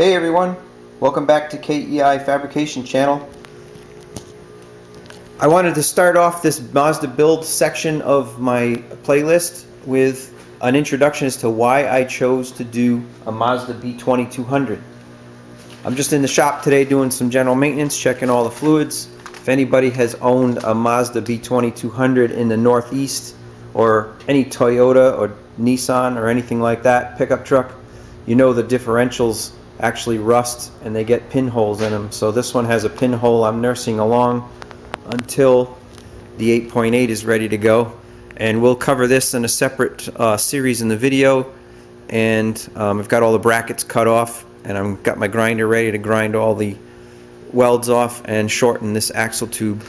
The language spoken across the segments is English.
Hey everyone, welcome back to KEI Fabrication channel. I wanted to start off this Mazda build section of my playlist with an introduction as to why I chose to do a Mazda B2200. I'm just in the shop today doing some general maintenance, checking all the fluids. If anybody has owned a Mazda B2200 in the Northeast or any Toyota or Nissan or anything like that pickup truck, you know the differentials actually rust and they get pinholes in them. So this one has a pinhole. I'm nursing along until the 8.8 is ready to go, and we'll cover this in a separate series in the video. And I've got all the brackets cut off, and I've got my grinder ready to grind all the welds off and shorten this axle tube.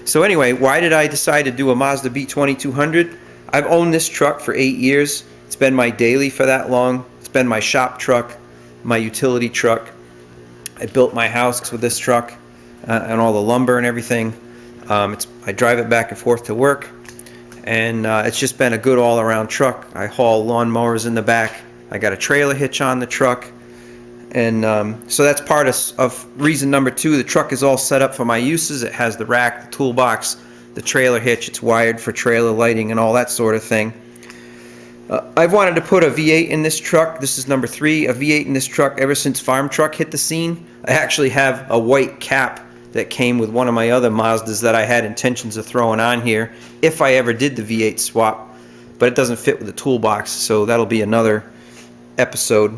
So anyway, why did I decide to do a Mazda B2200? I've owned this truck for 8 years. It's been my daily for that long. It's been my shop truck, my utility truck. I built my house with this truck and all the lumber and everything. I drive it back and forth to work, and it's just been a good all-around truck. I haul lawnmowers in the back. I got a trailer hitch on the truck, and so that's part of reason number two. The truck is all set up for my uses. It has the rack, the toolbox, the trailer hitch. It's wired for trailer lighting and all that sort of thing. I've wanted to put a V8 in this truck. This is number 3, a V8 in this truck ever since Farm Truck hit the scene. I actually have a white cap that came with one of my other Mazdas that I had intentions of throwing on here if I ever did the V8 swap, but it doesn't fit with the toolbox, so that'll be another episode.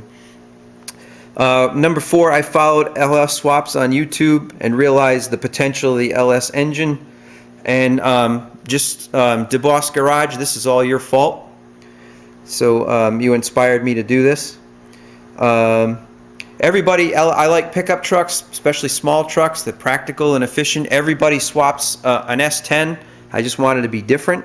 Number 4, I followed LS swaps on YouTube and realized the potential of the LS engine. And DeBoss Garage, this is all your fault. So you inspired me to do this. Everybody, I like pickup trucks, especially small trucks. They're practical and efficient. Everybody swaps an S10. I just wanted to be different.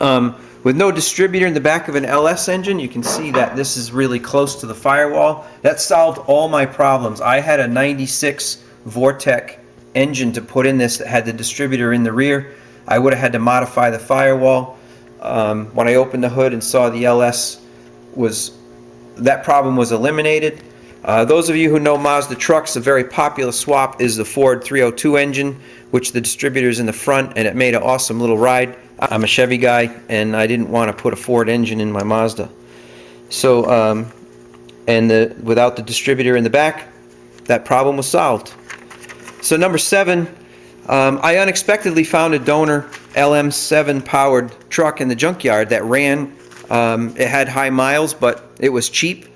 With no distributor in the back of an LS engine, you can see that this is really close to the firewall. That solved all my problems. I had a 96 Vortec engine to put in this that had the distributor in the rear. I would have had to modify the firewall. When I opened the hood and saw the LS, that problem was eliminated. Those of you who know Mazda trucks, a very popular swap is the Ford 302 engine, which the distributor is in the front, and it made an awesome little ride. I'm a Chevy guy, and I didn't want to put a Ford engine in my Mazda. So, without the distributor in the back, that problem was solved. So number 7, I unexpectedly found a donor LM7 powered truck in the junkyard that ran. It had high miles, but it was cheap,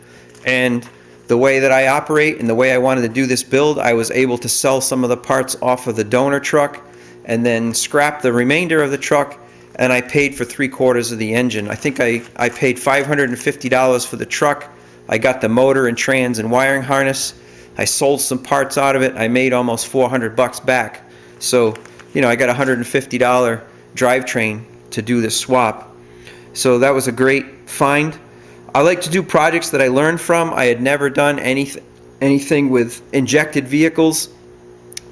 and the way that I operate and the way I wanted to do this build, I was able to sell some of the parts off of the donor truck and then scrap the remainder of the truck, and I paid for 3/4 of the engine. I think I paid $550 for the truck. I got the motor and trans and wiring harness. I sold some parts out of it. I made almost $400 back. So, you know, I got a $150 drivetrain to do this swap. So that was a great find. I like to do projects that I learned from. I had never done anything with injected vehicles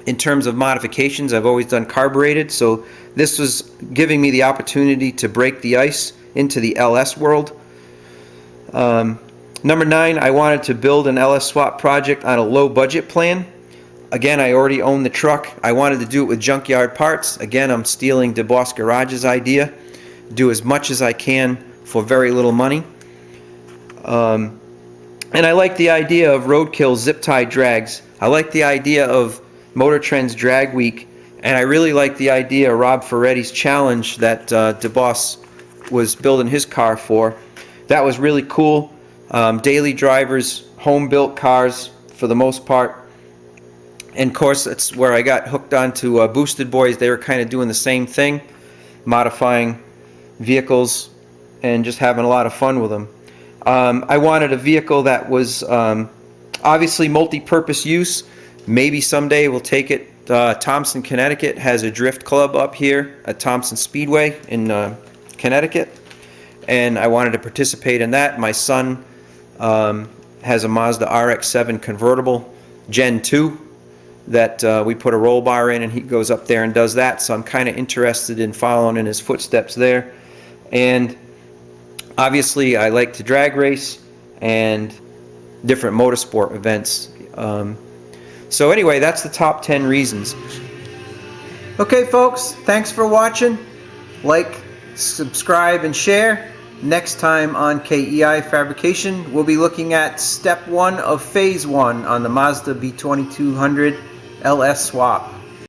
in terms of modifications. I've always done carbureted, so this was giving me the opportunity to break the ice into the LS world. Number 9, I wanted to build an LS swap project on a low budget plan. Again, I already own the truck. I wanted to do it with junkyard parts. Again, I'm stealing DeBoss Garage's idea. Do as much as I can for very little money. And I like the idea of roadkill zip tie drags. I like the idea of Motor Trend's Drag Week, and I really like the idea of Rob Ferretti's challenge that DeBoss was building his car for. That was really cool. Daily drivers, home-built cars for the most part. And of course, that's where I got hooked onto Boosted Boys. They were kind of doing the same thing, modifying vehicles and just having a lot of fun with them. I wanted a vehicle that was obviously multi-purpose use. Maybe someday we'll take it. Thompson, Connecticut has a drift club up here at Thompson Speedway in Connecticut, and I wanted to participate in that. My son has a Mazda RX-7 convertible Gen 2 that we put a roll bar in, and he goes up there and does that, so I'm kind of interested in following in his footsteps there. And obviously I like to drag race, and different motorsport events. So anyway, that's the top 10 reasons. Okay folks, thanks for watching. Like, subscribe, and share. Next time on KEI Fabrication, we'll be looking at step 1 of phase 1 on the Mazda B2200 LS swap.